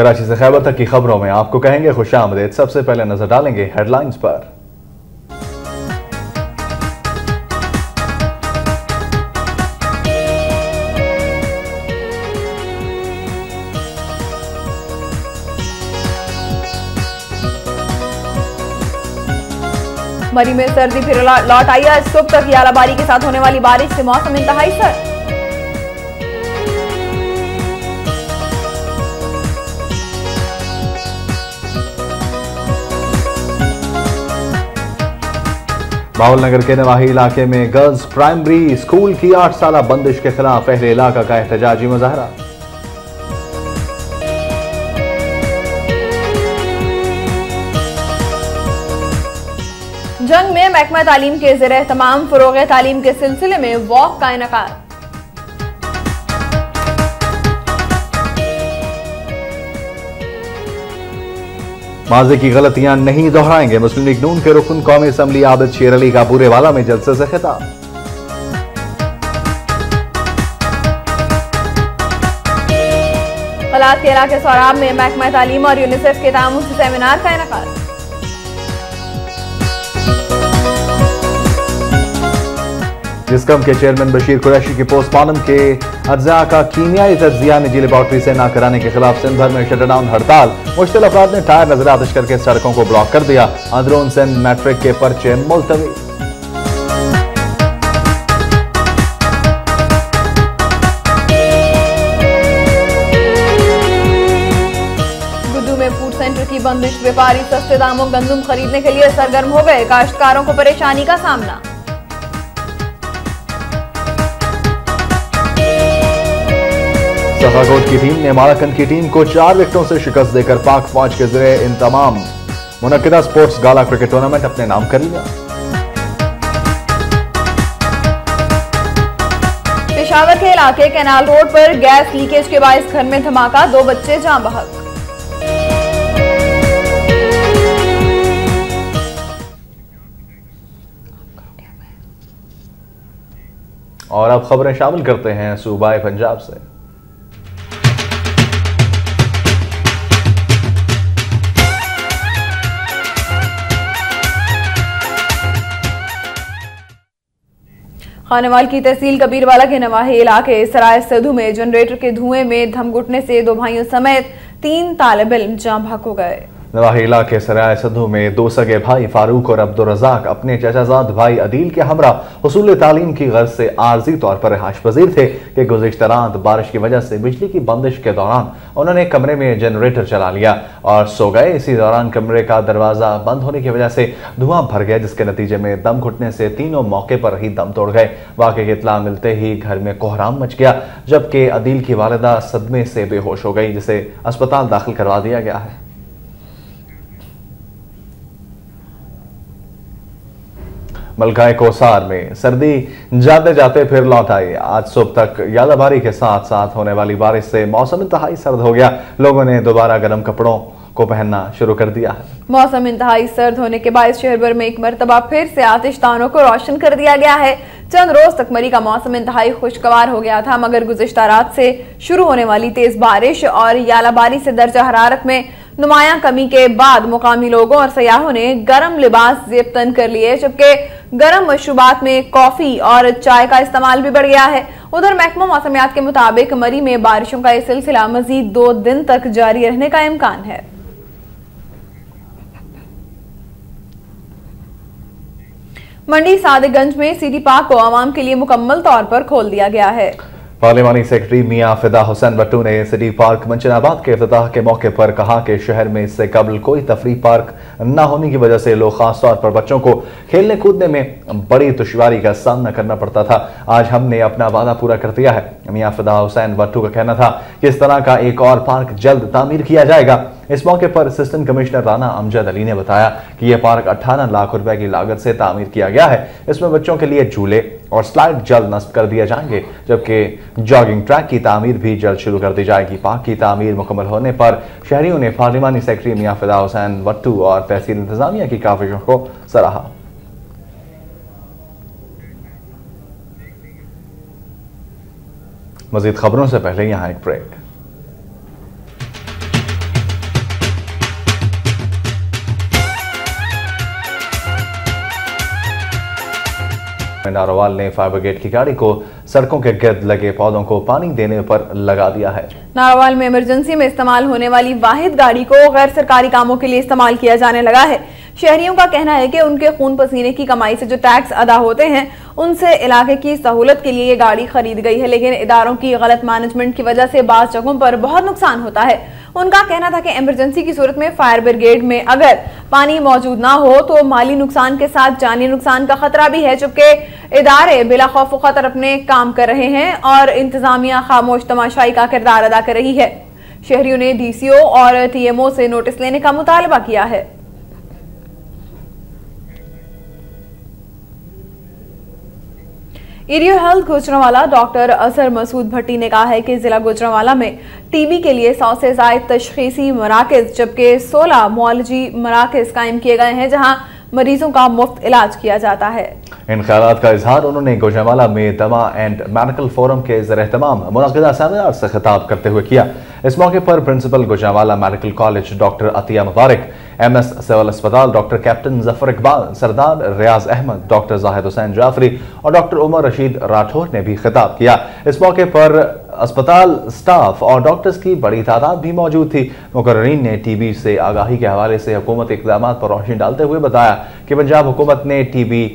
कराची से खैबर तक की खबरों में आपको कहेंगे खुशामदीद। सबसे पहले नजर डालेंगे हेडलाइंस पर। मरी में सर्दी फिर लौट आई। आज सुबह तक यालाबारी के साथ होने वाली बारिश से मौसम इंतहाई सर्द। बाउल नगर के नवाही इलाके में गर्ल्स प्राइमरी स्कूल की 8 साला बंदिश के खिलाफ अहले इलाका का एहतजाजी मुजाहरा। जंग में महकमा तालीम के ज़ेर एहतमाम फरोग़ तालीम के सिलसिले में वॉक का इनेकाद। माज़ी की गलतियां नहीं दोहराएंगे। मुस्लिम लीग नून के रुकन कौमी असम्बली आबिद शेर अली का बूरेवाला में जलसे से खिताब। हालात के इलाके सौराब में महकमा तालीम और यूनिसेफ के तामुन से सेमिनार का इनेकाद। जिस्कम के चेयरमैन बशीर कुरैशी की पोस्टमार्टम के अज्जा का कीमियाई तज्जिया निजी लेबॉर्ट्री से न कराने के खिलाफ सिंध भर में शटडाउन हड़ताल। मुश्तिल अफराद ने टायर नजर आतिश करके सड़कों को ब्लॉक कर दिया। अंदरून सिंध मैट्रिक के पर्चे मुलतवी। गुड्डू में फूड सेंटर की बंदिश। व्यापारी सस्ते दामों गंदम खरीदने के लिए सरगर्म हो गए। काश्तकारों को परेशानी का सामना। सफाकोट की टीम ने मालाकंद की टीम को 4 विकेटों से शिकस्त देकर पाक फौज के जरिए इंतमाम मुनक्किदा स्पोर्ट्स गाला क्रिकेट टूर्नामेंट अपने नाम कर लिया। पेशावर के इलाके कैनाल रोड पर गैस लीकेज के बायस घर में धमाका। 2 बच्चे जान बहक। और अब खबरें शामिल करते हैं सूबाए पंजाब से। खानेवाल की तहसील कबीरवाला के नवाही इलाके सराय सधु में जनरेटर के धुएं में दम घुटने से 2 भाइयों समेत 3 तालिब इल्म जान बहक हो गए। नवाही इलाके सराय सधु में 2 सगे भाई फारूक और अब्दुल रज़ाक अपने चचाजाद भाई अदील के हमरा हुसूल तालीम की गर्ज से आर्जी तौर पर रिहाइश पजीर थे कि गुज़िश्ता रात बारिश की वजह से बिजली की बंदिश के दौरान उन्होंने कमरे में जनरेटर चला लिया और सो गए। इसी दौरान कमरे का दरवाजा बंद होने की वजह से धुआं भर गया, जिसके नतीजे में दम घुटने से तीनों मौके पर ही दम तोड़ गए। वाक़े की इत्तला मिलते ही घर में कोहराम मच गया, जबकि अदील की वालिदा सदमे से बेहोश हो गई, जिसे अस्पताल दाखिल करवा दिया गया है। मलकाए कोसार में सर्दी जाते जाते फिर लौट आई। आज सुबह तक यालाबारी के साथ साथ होने वाली बारिश से मौसम इंतहाई सर्द हो गया। लोगों ने दोबारा गर्म कपड़ों को पहनना शुरू कर दिया है। मौसम इंतहाई सर्द होने के बाद शहर भर में एक मरतबा फिर से आतिशदानों को रोशन कर दिया गया है। चंद रोज तक मरी का मौसम इंतहाई खुशगवार हो गया था, मगर गुज़िश्ता रात से शुरू होने वाली तेज बारिश और यालाबारी से दर्जा हरारत में नुमाया कमी के बाद मुकामी लोगों और सयाहों ने गर्म लिबास जेब तन कर लिए, जबकि गर्म मशरूबात में कॉफी और चाय का इस्तेमाल भी बढ़ गया है। उधर महकमा मौसमियात के मुताबिक मरी में बारिशों का यह सिलसिला मजीद 2 दिन तक जारी रहने का इम्कान है। मंडी सादिकगंज में सिटी पार्क को आवाम के लिए मुकम्मल तौर पर खोल दिया गया है। पार्लिमानी सेक्रेटरी मियां फिदा हुसैन भट्टू ने सिटी पार्क मंचनाबाद के इफ्तिताह के मौके पर कहा कि शहर में इससे कबल कोई तफरी पार्क न होने की वजह से लोग खास तौर पर बच्चों को खेलने कूदने में बड़ी दुश्वारी का सामना करना पड़ता था। आज हमने अपना वादा पूरा कर दिया है। मियां फिदा हुसैन भट्टू का कहना था कि इस तरह का एक और पार्क जल्द तामीर किया जाएगा। इस मौके पर असिस्टेंट कमिश्नर राना अमजद अली ने बताया कि यह पार्क 18 लाख रुपए की लागत से तामीर किया गया है। इसमें बच्चों के लिए झूले और स्लाइड जल्द नस्ब कर दिए जाएंगे, जबकि जॉगिंग ट्रैक की तामीर भी जल्द शुरू कर दी जाएगी। पार्क की तामीर मुकम्मल होने पर शहरियों ने पार्लिमानी सेक्रेटरी मियां फिदा हुसैन भट्टू और तहसील इंतजामिया की काविशों को सराहा। मजीद खबरों से पहले यहाँ एक ब्रेक। चेयरमैन नारोवाल ने फायर ब्रिगेड की गाड़ी को सड़कों के गिर्द लगे पौधों को पानी देने पर लगा दिया है। नारोवाल में इमरजेंसी में इस्तेमाल होने वाली वाहिद गाड़ी को गैर सरकारी कामों के लिए इस्तेमाल किया जाने लगा है। शहरियों का कहना है कि उनके खून पसीने की कमाई से जो टैक्स अदा होते हैं उनसे इलाके की सहूलत के लिए ये गाड़ी खरीद गई है, लेकिन इदारों की गलत मैनेजमेंट की वजह से बाज़ जगहों पर बहुत नुकसान होता है। उनका कहना था कि इमरजेंसी की सूरत में फायर ब्रिगेड में अगर पानी मौजूद ना हो तो माली नुकसान के साथ जानी नुकसान का खतरा भी है, जबकि इदारे बिला खौफ खतर अपने काम कर रहे हैं और इंतजामिया खामोश तमाशाई का किरदार अदा कर रही है। शहरियों ने DCO और TMO से नोटिस लेने का मुतालबा किया है। एरियो हेल्थ गुजरांवाला डॉक्टर असर मसूद भट्टी ने कहा है कि जिला गुजरांवाला में टीबी के लिए 100 से ज़ायद तशखीसी मराकज़ जबकि 16 मुआलजी मराकज़ कायम किए गए हैं जहां मरीजों का मुफ्त इलाज किया जाता है। इन ख्यालात का इजहार उन्होंने गुजरांवाला में दमा एंड मेडिकल फोरम के ज़ेर-ए-एहतमाम मुनक़िदा सेमिनार से खिताब करते हुए किया। इस मौके पर principal Gujranwala medical college doctor Atiya Mubarak, MS civil अस्पताल doctor captain Zafar Iqbal, Sardar Riaz Ahmad, doctor Zahid Hussain Jafri और डॉक्टर उमर रशीद राठौर ने भी खिताब किया। इस मौके पर अस्पताल स्टाफ और डॉक्टर्स की बड़ी तादाद भी मौजूद थी। मुकर्रीन ने टीबी से आगाही के हवाले से हुकूमती इक़दाम पर रोशनी डालते हुए बताया कि पंजाब हुकूमत ने टीबी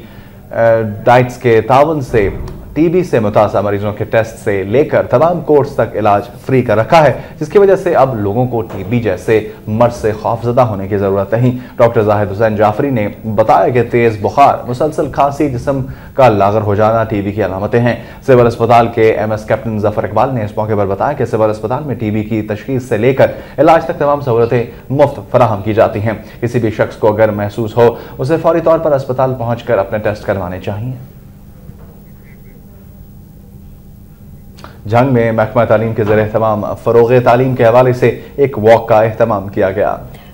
डाइट्स के ताउन से टीबी से मुतासा मरीजों के टेस्ट से लेकर तमाम कोर्स तक इलाज फ्री कर रखा है, जिसकी वजह से अब लोगों को टीबी जैसे मर्ज से खौफजदा होने की जरूरत नहीं। डॉक्टर जाहिद हुसैन जाफरी ने बताया कि तेज बुखार, मुसलसल खांसी, जिस्म का लागर हो जाना टीबी की अलामतें हैं। सिविल अस्पताल के MS कैप्टन जफर इकबाल ने इस मौके पर बताया कि सिविल अस्पताल में टीबी की तशखीस से लेकर इलाज तक तमाम सहूलतें मुफ्त फराहम की जाती हैं। किसी भी शख्स को अगर महसूस हो उसे फौरी तौर पर अस्पताल पहुंचकर अपने टेस्ट करवाने चाहिए। जंग में महकमा तालीम के ज़ेर-ए-एहतमाम फ़रोग़ तालीम के हवाले से एक वॉक का एहतमाम किया गया।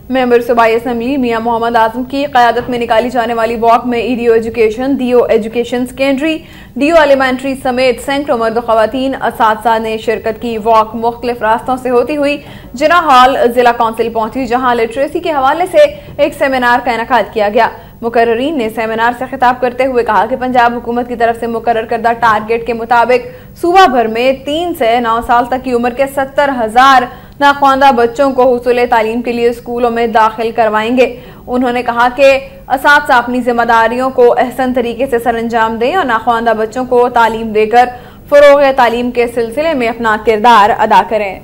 मेंबर सूबाई असम्बली मियां मोहम्मद आजम की क़यादत में निकाली जाने वाली वॉक में EDO education, DO education secondary, DO elementary समेत सैकड़ों मर्द ख़वातीन असातिज़ा ने शिरकत की। वॉक मुख्तलिफ रास्तों से होती हुई जिना हॉल जिला कौंसिल पहुंची, जहां लिटरेसी के हवाले से एक सेमिनार का इनेकाद किया गया। मुकर्रीन ने सेमिनार से खिताब करते हुए कहा कि पंजाब हुकूमत की तरफ से मुकर्रर करदा टारगेट के मुताबिक सूबा भर में 3 से 9 साल तक की उम्र के 70,000 नाख्वानदा बच्चों को हुसूल तालीम के लिए स्कूलों में दाखिल करवाएंगे। उन्होंने कहा कि असातिज़ा अपनी जिम्मेदारियों को अहसन तरीके से सरअंजाम दें और नाख्वानदा बच्चों को तालीम देकर फ़रोग़ तालीम के सिलसिले में अपना किरदार अदा करें।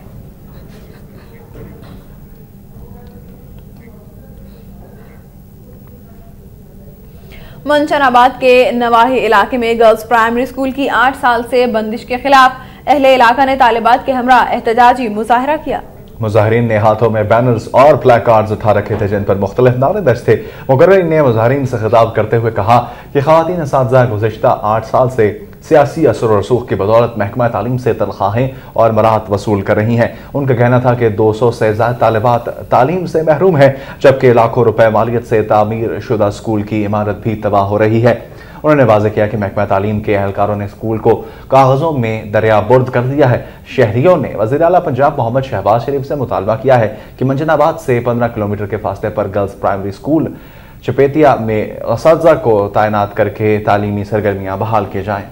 मंशनाबाद के नवाही इलाके में गर्ल्स प्राइमरी स्कूल की 8 साल से बंदिश के खिलाफ अहले इलाका ने तालिबात के हमरा एहतजाजी मुजाहरा किया। मुजाहरीन ने हाथों में बैनर्स और प्ले कार्ड्स उठा रखे थे जिन पर मुख्तलिफ नारे दर्ज थे। मुकर्रीन ने मुजाहरीन से खिताब करते हुए कहा कि ख़वातीन असातिज़ा गुज़िश्ता 8 साल से सियासी असर और रसूख की बदौलत महकमा तालीम से तनख्वाहें और मराहत वसूल कर रही हैं। उनका कहना था कि 200 से ज़्यादा तालिबात तालीम से महरूम है, जबकि लाखों रुपए मालियत से तामीर शुदा स्कूल की इमारत भी तबाह हो रही है। उन्होंने वाज़ेह किया कि महकमा तालीम के एहलकारों ने स्कूल को कागजों में दरियाबुर्द कर दिया है। शहरियों ने वज़ीर आला पंजाब मोहम्मद शहबाज शरीफ से मुतालबा किया है कि मंशनाबाद से 15 किलोमीटर के फासले पर गर्ल्स प्राइमरी स्कूल चपेतिया में असातिज़ा को तैनात करके तालीमी सरगर्मियाँ बहाल की जाएँ।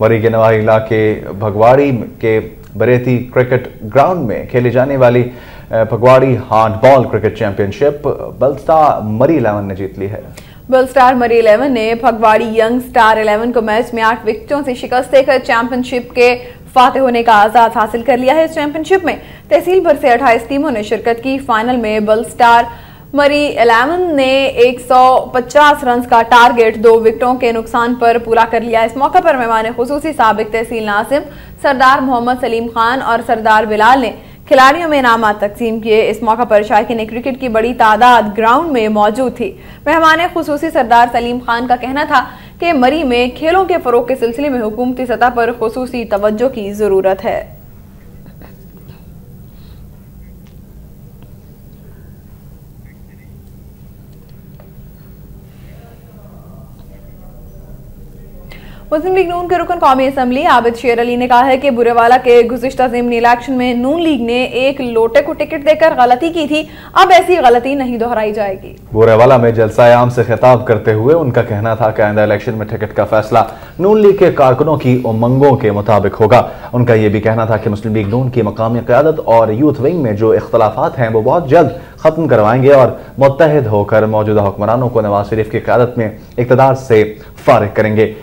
वरी के नवाही इलाके भगवाड़ी के बरेती क्रिकेट ग्राउंड में खेली जाने वाली भगवाड़ी हैंडबॉल क्रिकेट चैंपियनशिप बलस्टार मरी 11 ने जीत ली है। बलस्टार मरी 11 ने भगवाड़ी यंग स्टार 11 को मैच में 8 विकेटों से शिकस्त देकर चैंपियनशिप के फाते होने का आजाद हासिल कर लिया है। इस चैंपियनशिप में तहसील भर से 28 टीमों ने शिरकत की। फाइनल में बलस्टार मरी 11 ने 150 रन का टारगेट 2 विकेटों के नुकसान पर पूरा कर लिया। इस मौके पर मेहमान खुसूसी साबिक तहसील नासिम, सरदार मोहम्मद सलीम खान और सरदार बिलाल ने खिलाड़ियों में इनामात तकसीम किए। इस मौका पर शायकीन क्रिकेट की बड़ी तादाद ग्राउंड में मौजूद थी। मेहमान खुसूसी सरदार सलीम खान का कहना था कि मरी में खेलों के फरोग के सिलसिले में हुकूमती सतह पर खुसूसी तवज्जो की जरूरत है। मुस्लिम लीग नून के रुकन कौमी असम्बली आबिद शेर अली ने कहा है कि बुरेवाला के गुज़िश्ता ज़िमनी इलेक्शन में नून लीग ने एक लोटे को टिकट देकर गलती की थी, अब ऐसी गलती नहीं दोहराई जाएगी। बुरेवाला में जलसा आम से खिताब करते हुए उनका कहना था कि आइंदा इलेक्शन में टिकट का फैसला नून लीग के कारकुनों की उमंगों के मुताबिक होगा। उनका यह भी कहना था कि मुस्लिम लीग नून की मकामी क़यादत और यूथ विंग में जो इख्तलाफात हैं वो बहुत जल्द खत्म करवाएंगे और मुत्तहिद होकर मौजूदा हुक्मरानों को नवाज शरीफ की क़यादत में इक़्तिदार से फारिग करेंगे।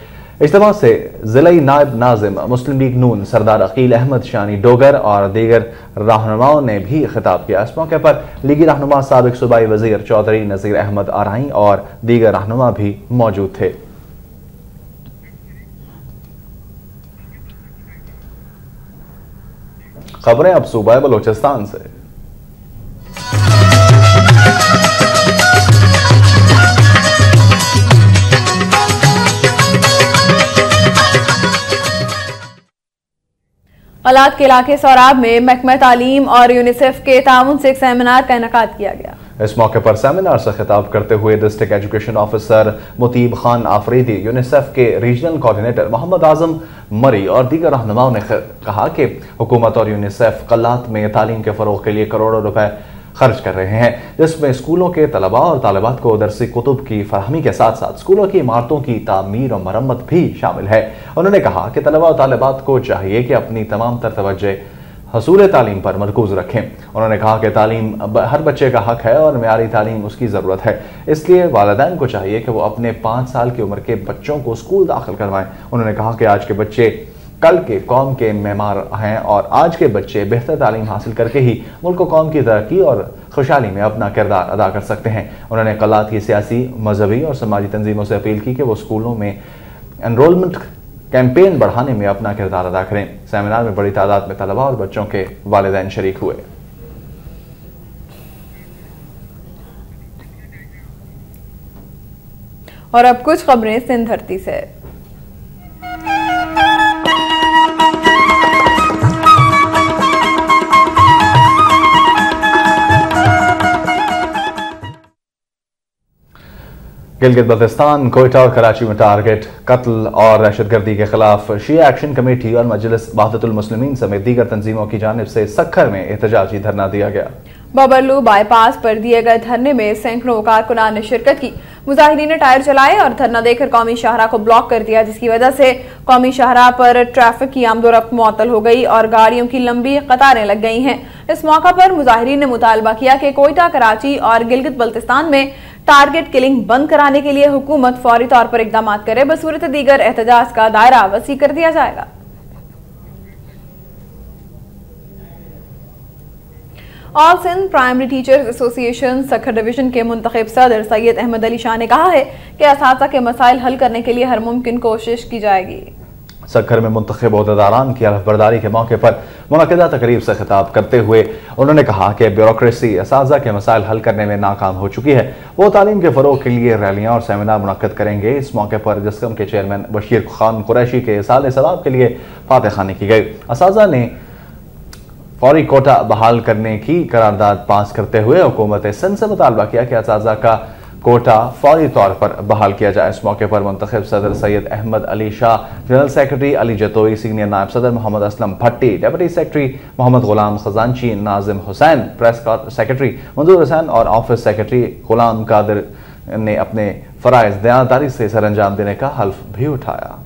इज्तिमा से ज़िलाई नायब नाज़िम मुस्लिम लीग नून सरदार अकील अहमद शानी डोगर और दीगर रहनुमाओं ने भी खिताब किया। इस मौके पर लीगी रहनुमा साबिक सूबाई वज़ीर चौधरी नज़ीर अहमद आरही और दीगर रहनुमा भी मौजूद थे। खबरें अब सूबा बलोचिस्तान से। कलात के इलाके सौराब में महकमा तालीम और यूनिसेफ के ताउन से एक सेमिनार का इनेकाद किया गया। इस मौके पर सेमिनार से खिताब करते हुए district education officer Mutib Khan Afridi, UNICEF के रीजनल कोऑर्डिनेटर मोहम्मद आजम मरी और दीगर रहनुमाओं ने कहा कि हुकूमत और यूनिसेफ कलात में तालीम के फरोग के लिए करोड़ों रुपए खर्च कर रहे हैं, जिसमें स्कूलों के तलबा और तालिबात को दरसी कुतुब की फराहमी के साथ साथ स्कूलों की इमारतों की तामीर और मरम्मत भी शामिल है। उन्होंने कहा कि तलबा और तालिबात को चाहिए कि अपनी तमाम तर तवज्जो हसूल तालीम पर मरकूज रखें। उन्होंने कहा कि तालीम हर बच्चे का हक है और मेयारी तालीम उसकी ज़रूरत है, इसलिए वालिदैन को चाहिए कि वो अपने 5 साल की उम्र के बच्चों को स्कूल दाखिल करवाएं। उन्होंने कहा कि आज के बच्चे कल के कौम के मेमार हैं और आज के बच्चे बेहतर तालीम हासिल करके ही मुल्क को कौम की तरक्की और खुशहाली में अपना किरदार अदा कर सकते हैं। उन्होंने कलात की सियासी, मजहबी और समाजी तंजीमों से अपील की कि वो स्कूलों में एनरोलमेंट कैंपेन बढ़ाने में अपना किरदार अदा करें। सेमिनार में बड़ी तादाद में तलबा और बच्चों के वालिदैन शरीक हुए। और अब कुछ खबरें सिंध धरती से। गिलगित बल्तिस्तान, कोयटा और कराची में टारगेट कत्ल और दहशतगर्दी के खिलाफ शिया एक्शन कमेटी और मजलिस वहदतुल मुस्लिमीन समेत दीगर तंजीमों की जानिब से सक्खर में एहतजाजी धरना दिया गया। बबरलू बाईपास पर दिए गए धरने में सैकड़ों कारकुनान ने शिरकत की। मुजाहिरीन ने टायर चलाए और धरना देकर कौमी शाहराह को ब्लॉक कर दिया, जिसकी वजह से कौमी शाहराह पर ट्रैफिक की आमदोरफ्त मुअत्तल हो गई और गाड़ियों की लंबी कतारें लग गई हैं। इस मौका पर मुजाहिरीन ने मुतालबा किया कि कोयटा, कराची और गिलगित बल्तिस्तान में टारगेट किलिंग बंद कराने के लिए हुकूमत फौरी तौर पर इकदाम करे, बसूरत दीगर एहतजाज का दायरा वसी कर दिया जाएगा। All Sindh primary teachers association Sukkur division के मुंतखब सदर सैयद अहमद अली शाह ने कहा है कि असातिज़ा के मसाइल हल करने के लिए हर मुमकिन कोशिश की जाएगी। सक्खर में मुंतखब ओहदेदारान की अलफबरदारी के मौके पर मुनक्किदा तकरीब से खिताब करते हुए उन्होंने कहा कि ब्यूरोक्रेसी असातिज़ा के मसाइल हल करने में नाकाम हो चुकी है। वो तालीम के फ़रोग के लिए रैलियाँ और सेमिनार मुनक्किद करेंगे। इस मौके पर जिस्कम के चेयरमैन बशीर खान कुरैशी के साल सवाब के लिए फातहखानी की गई। असातिज़ा ने फौरी कोटा बहाल करने की करारदाद पास करते हुए हुकूमत सिंध से मुतालबा किया कि असातिज़ा का कोटा फौरी तौर पर बहाल किया जाए। इस मौके पर मुंतखब सदर Syed Ahmed Ali Shah, general secretary Ali Jatoi, senior नायब सदर मोहम्मद असलम भट्टी, डेप्यूटी सेक्रेटरी मोहम्मद गुलाम खजानची, नाजिम हुसैन, प्रेस सेक्रेटरी मंजूर हुसैन और ऑफिस सेक्रेटरी गुलाम कादिर ने अपने फराइज दयानतदारी से सर अंजाम देने का हल्फ भी उठाया।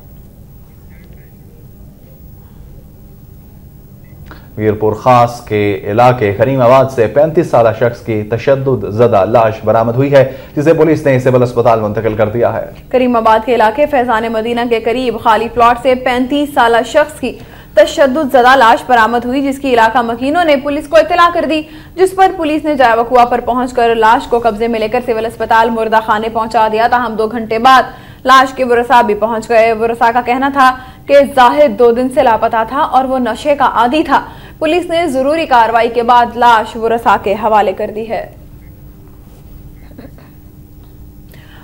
मीरपुर खास के इलाके करीमाबाद से 35 साल शख्स की तशद्दुद ज़दा लाश बरामद हुई है, जिसे पुलिस ने सिविल अस्पताल मुंतकिल कर दिया है। करीमाबाद के इलाके फैजान मदीना के करीब खाली प्लॉट से 35 साल शख्स की तशद्दुद ज़दा लाश बरामद हुई, जिसकी इलाका मकीनों ने पुलिस को इत्तला कर दी, जिस पर पुलिस ने जायवकुआ पर पहुंचकर लाश को कब्जे में लेकर सिविल अस्पताल मुर्दा खाने पहुंचा दिया। ताहम 2 घंटे बाद लाश के वरसा भी पहुंच गए। वरसा का कहना था कि जाहिद 2 दिन से लापता था और वो नशे का आदी था। पुलिस ने जरूरी कार्रवाई के बाद लाश वरसा के हवाले कर दी है।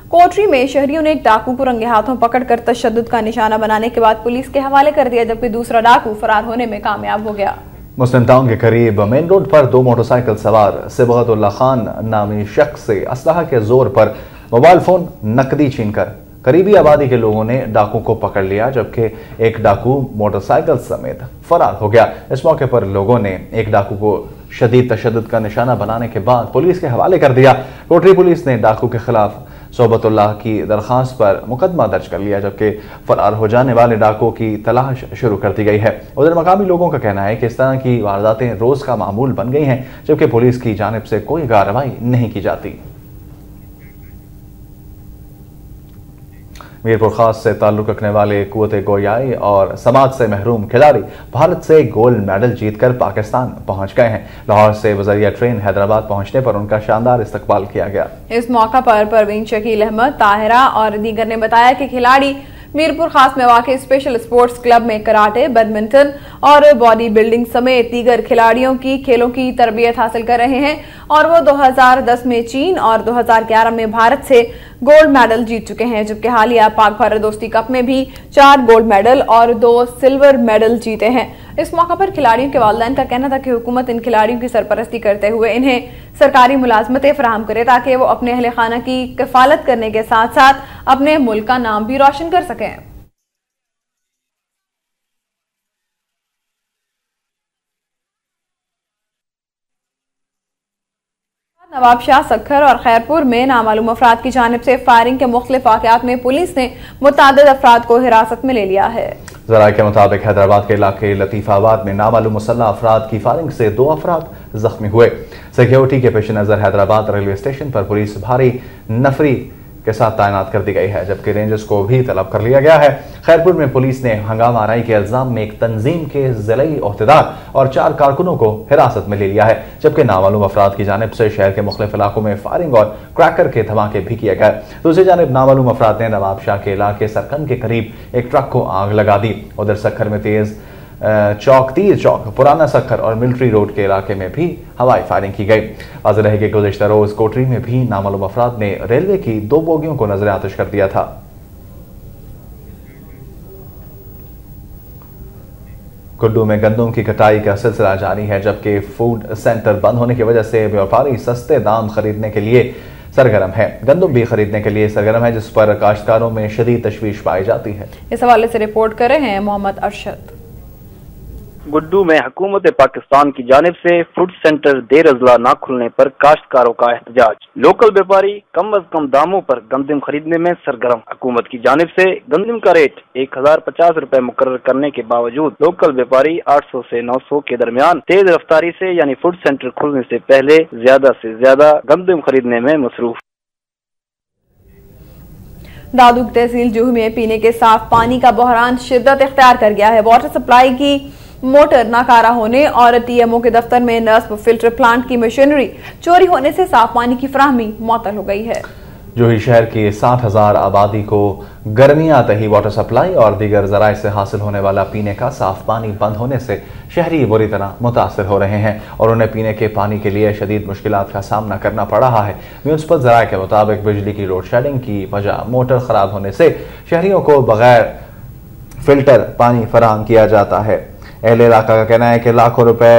कोटरी में शहरियों ने एक डाकू को रंगे हाथों पकड़कर तशद्दुद का निशाना बनाने के बाद पुलिस के हवाले कर दिया, जबकि दूसरा डाकू फरार होने में कामयाब हो गया। मुस्लिम टाउन के करीब मेन रोड पर 2 मोटरसाइकिल सवार सिबगतुल्लाह खान नामी शख्स से असलहा के जोर पर मोबाइल फोन नकदी छीनकर करीबी आबादी के लोगों ने डाकू को पकड़ लिया, जबकि एक डाकू मोटरसाइकिल समेत फरार हो गया। इस मौके पर लोगों ने एक डाकू को शदीद तशद्दुद का निशाना बनाने के बाद पुलिस के हवाले कर दिया। कोटरी पुलिस ने डाकू के खिलाफ सोबतुल्लाह की दरखास्त पर मुकदमा दर्ज कर लिया, जबकि फरार हो जाने वाले डाकुओं की तलाश शुरू कर दी गई है। उधर मकामी लोगों का कहना है कि इस तरह की वारदातें रोज का मामूल बन गई हैं, जबकि पुलिस की जानिब से कोई कार्रवाई नहीं की जाती। मीरपुर खास से ताल्लुक रखने वाले कुव्वत गोयाई और समाज से महरूम खिलाड़ी भारत से गोल्ड मेडल जीतकर पाकिस्तान पहुंच गए हैं। लाहौर से बजरिया ट्रेन हैदराबाद पहुंचने पर उनका शानदार इस्तकबाल किया गया। इस मौका पर परवीन शकील अहमद, ताहिरा और दीगर ने बताया कि खिलाड़ी मीरपुर खास में वाक़ स्पेशल स्पोर्ट्स क्लब में कराटे, बैडमिंटन और बॉडी बिल्डिंग समेत दीगर खिलाड़ियों की खेलों की तरबियत हासिल कर रहे हैं और वो 2010 में चीन और 2011 में भारत से गोल्ड मेडल जीत चुके हैं, जबकि हालिया पाक भारत दोस्ती कप में भी 4 गोल्ड मेडल और 2 सिल्वर मेडल जीते हैं। इस मौका पर खिलाड़ियों के वालिदैन का कहना था कि हुकूमत इन खिलाड़ियों की सरपरस्ती करते हुए इन्हें सरकारी मुलाजमतें फराहम करे ताकि वो अपने अहले खाना की किफालत करने के साथ साथ अपने मुल्क का नाम भी रोशन कर सकें। नवाबशाह, सखर और खैरपुर में नामालूम अफराद की जानिब से फायरिंग के मुख्तलिफ वाक़यात में पुलिस ने मुतअद्दिद अफराद को हिरासत में ले लिया है। ज़राए के मुताबिक हैदराबाद के इलाके लतीफ़ाबाद में नामालूम मुसल्लह अफराद की फायरिंग से 2 अफराद जख्मी हुए। सिक्योरिटी के पेश नज़र हैदराबाद रेलवे स्टेशन पर पुलिस भारी नफरी के साथ तैनात कर दी गई है, जबकि रेंजर्स को भी तलब कर लिया गया है। खैरपुर में पुलिस ने हंगामा आराई के इल्जाम में एक तंजीम के ज़िलाई ओहदेदार और 4 कारकुनों को हिरासत में ले लिया है, जबकि नामालूम अफराद की जानिब से शहर के मुख्तलिफ इलाकों में फायरिंग और क्रैकर के धमाके भी किए गए। दूसरी जानिब नामालूम अफराद ने नवाबशाह के इलाके सरकन के करीब एक ट्रक को आग लगा दी। उधर सखर में तीर चौक, पुराना सखर और मिलिट्री रोड के इलाके में भी हवाई फायरिंग की गई। वाज़ेह रहे कि गुज़िश्ता रोज कोटरी में भी नामालूम अफराद ने रेलवे की 2 बोगियों को नजर आतिश कर दिया था। कुड्डू में गंदम की कटाई का सिलसिला जारी है, जबकि फूड सेंटर बंद होने की वजह से व्यापारी सस्ते दाम खरीदने के लिए सरगर्म है। गंदम भी खरीदने के लिए सरगर्म है, जिस पर काश्तकारों में शदीद तशवीश पाई जाती है। इस हवाले से रिपोर्ट कर रहे हैं मोहम्मद अरशद। गुड्डू में हुकूमत पाकिस्तान की जानिब से फूड सेंटर देर अज़ला न खुलने पर काश्तकारों का एहतजाज। लोकल व्यापारी कम अज कम दामों पर गंदम खरीदने में सरगर्म। हुकूमत की जानिब से गंदम का रेट 1050 रुपए मुकर्रर करने के बावजूद लोकल व्यापारी 800 से 900 के दरमियान तेज रफ्तारी से यानी फूड सेंटर खुलने से पहले ज्यादा से ज्यादा गंदम खरीदने में मसरूफ। दादू तहसील जूह में पीने के साफ पानी का बहरान शिद्दत इख्तियार कर गया है। वाटर सप्लाई की मोटर नाकारा होने और टीएमओ के दफ्तर में नस्ब फिल्टर प्लांट की मशीनरी चोरी होने से साफ पानी की फराहमी मुअत्तल हो गई है। जूही शहर की 60,000 आबादी को गर्मी आते ही वाटर सप्लाई और दीगर जराए से हासिल होने वाला पीने का साफ पानी बंद होने से शहरी बुरी तरह मुतासर हो रहे हैं और उन्हें पीने के पानी के लिए शदीद मुश्किलात का सामना करना पड़ रहा है। म्यूनिसिपल जराए के मुताबिक बिजली की लोड शेडिंग की वजह मोटर खराब होने से शहरियों को बगैर फिल्टर पानी फराहम किया जाता है। अहले इलाका का कहना है कि लाखों रुपए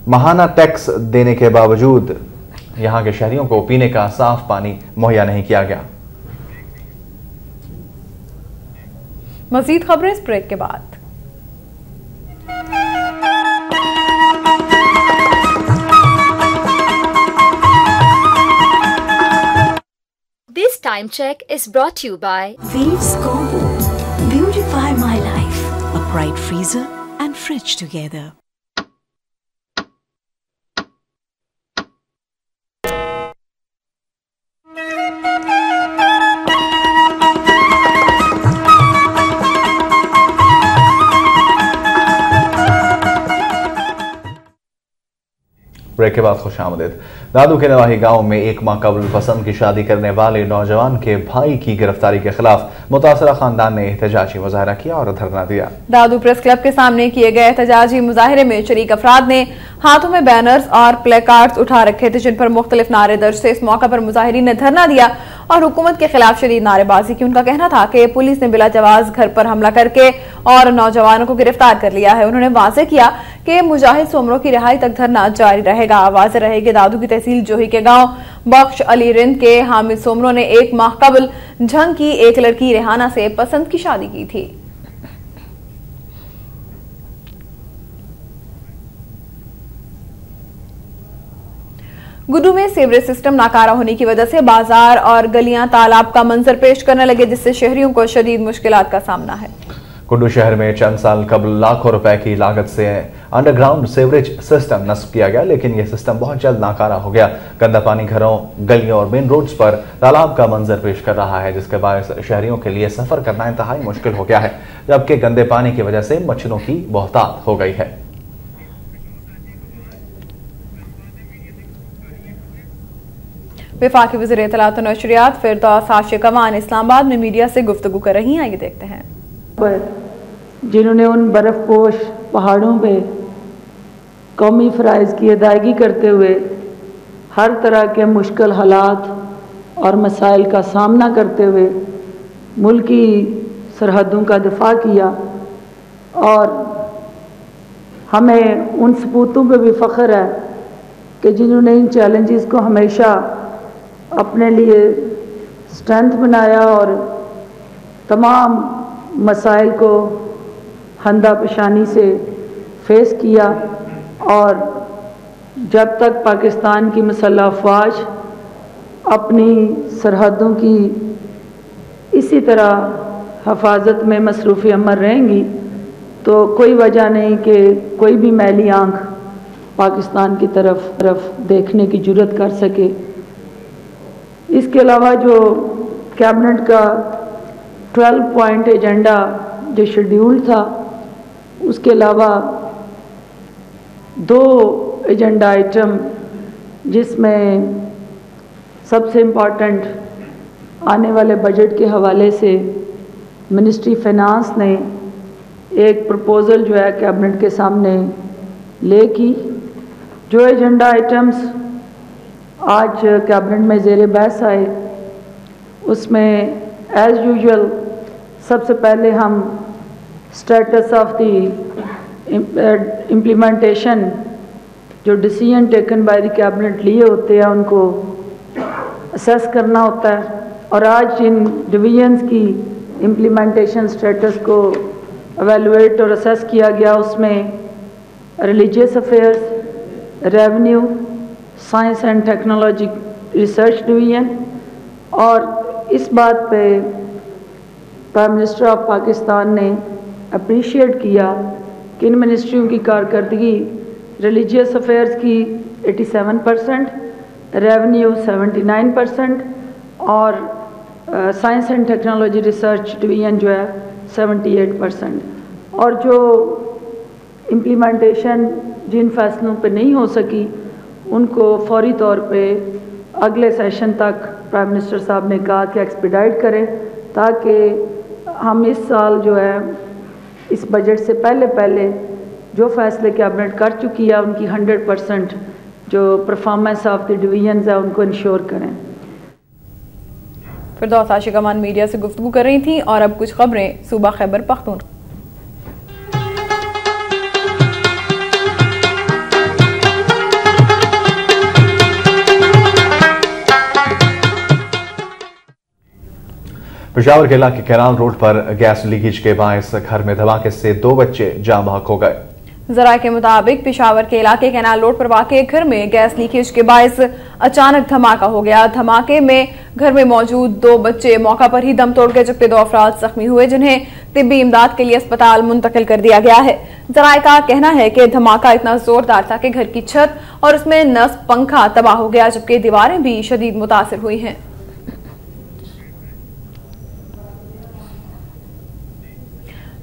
माहाना टैक्स देने के बावजूद यहां के शहरियों को पीने का साफ पानी मुहैया नहीं किया गया। मजीद खबरें इस ब्रेक के बाद। This time check is brought to you by Waves Combo. Beautify my life. A bright freezer and fridge together. Break के बाद खुश आमदीद। दादू के नवाही गांव में एक माह कबल पसंद की शादी करने वाले नौजवान के भाई की गिरफ्तारी के खिलाफ मुतासरा खानदान ने एहतजाजी मुजाहरा किया और धरना दिया। दादू प्रेस क्लब के सामने किए गए एहतजाजी मुजाहरे में शरीक अफराद ने हाथों में बैनर्स और प्लेकार्ड्स उठा रखे थे जिन पर मुख्तलिफ नारे दर्ज थे। इस मौका पर मुजाहिरीन ने धरना दिया और हुकूमत के खिलाफ शदीद नारेबाजी की। उनका कहना था कि पुलिस ने बिला जवाज घर पर हमला करके और नौजवानों को गिरफ्तार कर लिया है। उन्होंने वाज़ेह किया कि मुजाहिद सोमरों की रिहाई तक धरना जारी रहेगा। वाज़ेह रहे कि दादू की तहसील जोही के गांव बख्श अली रिंद के हामिद सोमरों ने 1 माह कबल झंग की एक लड़की रेहाना से पसंद की शादी की थी। गुड्डू में सीवरेज सिस्टम नाकारा होने की वजह से बाजार और गलियां तालाब का मंजर पेश करने लगे, जिससे शहरियों को शदीद मुश्किलात का सामना है। गुड्डू शहर में चंद साल कबल लाखों रुपए की लागत से अंडरग्राउंड सीवरेज सिस्टम नस्ब किया गया, लेकिन यह सिस्टम बहुत जल्द नाकारा हो गया। गंदा पानी घरों, गलियों और मेन रोड्स पर तालाब का मंजर पेश कर रहा है, जिसके बायस शहरियों के लिए सफर करना इंतहाई मुश्किल हो गया है, जबकि गंदे पानी की वजह से मच्छरों की बहुतायत हो गई है। वफाकी वज़ीर इत्तलात और नशरियात फिरदौस आशिक़वान इस्लामाबाद में मीडिया से गुफ्तगू कर रही हैं। आइए देखते हैं। जिन्होंने उन बर्फपोश पहाड़ों पे कौमी फ़राइज़ की अदायगी करते हुए हर तरह के मुश्किल हालात और मसाइल का सामना करते हुए मुल्की सरहदों का दिफा किया, और हमें उन सपूतों पे भी फ़ख्र है कि जिन्होंने इन चैलेंजेस को हमेशा अपने लिए स्ट्रेंथ बनाया और तमाम मसाइल को हंदा पेशानी से फेस किया। और जब तक पाकिस्तान की मुसल्लह अफवाज अपनी सरहदों की इसी तरह हफाजत में मसरूफ़ अमल रहेंगी तो कोई वजह नहीं कि कोई भी मैली आंख पाकिस्तान की तरफ देखने की जुर्रत कर सके। इसके अलावा जो कैबिनेट का 12 पॉइंट एजेंडा जो शेड्यूल था, उसके अलावा 2 एजेंडा आइटम जिसमें सबसे इम्पॉर्टेंट आने वाले बजट के हवाले से मिनिस्ट्री फाइनेंस ने एक प्रपोज़ल जो है कैबिनेट के सामने ले की। जो एजेंडा आइटम्स आज कैबिनेट में ज़ेर बहस आए उसमें एज़ यूजुअल सबसे पहले हम स्टेटस ऑफ द इम्प्लीमेंटेशन जो decision taken by the cabinet लिए होते हैं उनको असेस करना होता है, और आज इन डिवीजन्स की इम्प्लीमेंटेशन स्टेटस को एवेलुएट और असेस किया गया। उसमें religious affairs, revenue, science and technology research division, और इस बात पे प्राइम मिनिस्टर ऑफ पाकिस्तान ने अप्रिशिएट किया कि इन मिनिस्ट्रियों की कारकर्दगी रिलीजियस अफेयर्स की 87%, रेवेन्यू 79% और science and technology research division जो है 78%। और जो इम्प्लीमेंटेशन जिन फैसलों पे नहीं हो सकी उनको फौरी तौर पे अगले सेशन तक प्राइम मिनिस्टर साहब ने कहा कि एक्सपीडाइट करें, ताकि हम इस साल जो है इस बजट से पहले जो फैसले कैबिनेट कर चुकी है उनकी 100% जो परफॉर्मेंस ऑफ द डिवीजन्स है उनको इंश्योर करें। फिरदौस आशिक़वान मीडिया से गुफ्तगू कर रही थी। और अब कुछ खबरें सूबा खैबर पख्तूनख्वा। पेशावर के इलाके कैनाल रोड पर गैस लीकेज के बायस घर में धमाके से 2 बच्चे जाँ बहक हो गए। जराये के मुताबिक पेशावर के इलाके कैनाल रोड पर वाक़े घर में गैस लीकेज के बायस अचानक धमाका हो गया। धमाके में घर में मौजूद 2 बच्चे मौका पर ही दम तोड़ गए, जबकि 2 अफराद जख्मी हुए जिन्हें तिब्बी इमदाद के लिए अस्पताल मुंतकिल कर दिया गया है। जराये का कहना है कि धमाका इतना जोरदार था कि घर की छत और उसमें नस्ब पंखा तबाह हो गया, जबकि दीवारें भी शदीद मुतासिर हुई हैं।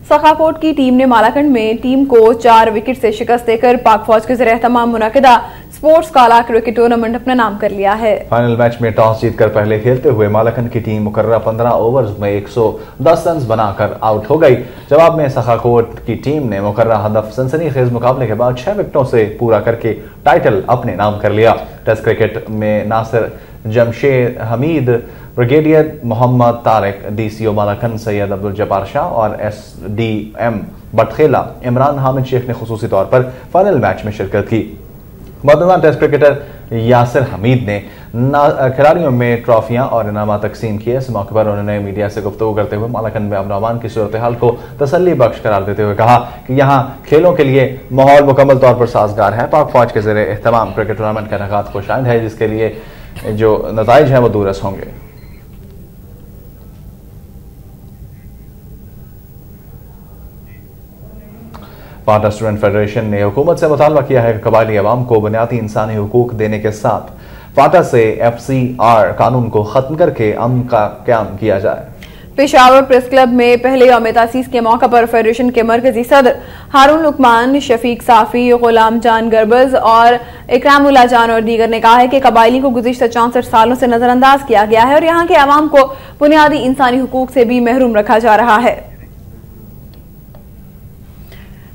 सखाकोट की टीम ने मालाकंड में टीम को 4 विकेट से शिकस्त देकर पाक फौज के ज़रिए तमाम मुनाकिदा स्पोर्ट्स काला क्रिकेट टूर्नामेंट अपना नाम कर लिया है। फाइनल मैच में टॉस जीतकर पहले खेलते हुए मालाकन की टीम मुकर्रर 15 ओवर्स में 110 रन बनाकर आउट हो गई। जवाब में सखाकोट की टीम ने मुकर्रर हदफ सनसनीखेज मुकाबले के बाद 6 विकेटों से पूरा करके टाइटल अपने नाम कर लिया। टेस्ट क्रिकेट में नासिर जमशेद हमीद, ब्रिगेडियर मोहम्मद तारिक, डीसीओ मालाकन सैयद अब्दुल जब्बार शाह और एसडीएम बटखेला इमरान हामिद शेख ने खुसूसी तौर पर फाइनल मैच में शिरकत की। मौजूदा टेस्ट क्रिकेटर यासिर हमीद ने खिलाड़ियों में ट्रॉफियां और इनाम तकसीम किए। इस मौके पर उन्होंने मीडिया से गुफ्तगू करते हुए मालाकन में अमन की सूरत हाल को तसल्ली बख्श करार देते हुए कहा कि यहाँ खेलों के लिए माहौल मुकम्मल तौर पर साजगार है। पाक फौज के ज़रिए एहतमाम क्रिकेट टूर्नामेंट का इनेकाद खुशाइंद है, जिसके लिए जो नताइज हैं वो दूरस होंगे। पाटा स्टूडेंट फेडरेशन ने हुकूमत से मुतालबा किया है कि कबायली अवाम को बुनियादी इंसानी हुकूक देने के साथ फाटा से FCR कानून को खत्म करके अमन का क़याम किया जाए। पेशावर प्रेस क्लब में पहले यौम तासीस के मौके पर फेडरेशन के मरकजी सदर हारून लुकमान, शफीक साफी, गुलाम जान गरबज और इकरामुल्लाह जान और दीगर ने कहा है कि कबायली को गुज़िश्ता 64 सालों से नजरअंदाज किया गया है और यहाँ के अवाम को बुनियादी इंसानी हुकूक से भी महरूम रखा जा रहा है।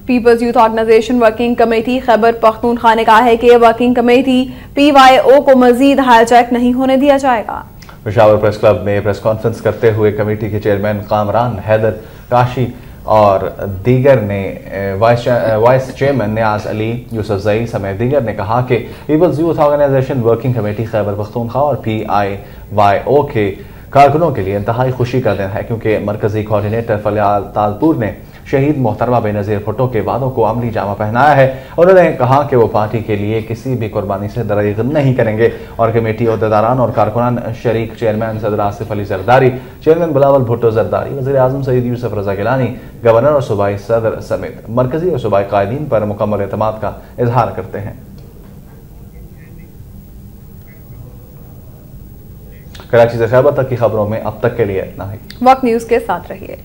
People's youth organisation working committee Khyber Pakhtunkhwa ने कहा है कि वर्किंग कमेटी PYO को मजीद हाईजैक नहीं होने दिया जाएगा। पेशावर प्रेस क्लब में प्रेस कॉन्फ्रेंस करते हुए कमेटी के चेयरमैन कामरान हैदर काशी और दीगर ने vice chairman Niaz Ali, Yousafzai समेत दीगर ने कहा कि people's youth organisation working committee Khyber Pakhtunkhwa और PIYO के कारकुनों के लिए इंतहाई खुशी का दिन है, क्योंकि मरकजी कोऑर्डिनेटर फलियाल तालपुर ने शहीद मोहतरमा बेनज़ीर भुट्टो के वादों को अमली जामा पहनाया है। उन्होंने कहा कि वो पार्टी के लिए किसी भी कुर्बानी से दरेग नहीं करेंगे और कमेटी अहदेदारान और कारकुनान शरीक चेयरमैन सदर आसिफ अली जरदारी, चेयरमैन बिलावल भुट्टो जरदारी, वज़ीर आज़म सईद यूसुफ रज़ा गिलानी, गवर्नर और सूबाई सदर समेत मरकजी और सूबाई कायदीन पर मुकम्मल एतमाद का इजहार करते हैं। कराची से खैबर तक की खबरों में अब तक के लिए इतना ही। वक्त न्यूज के साथ रहिए।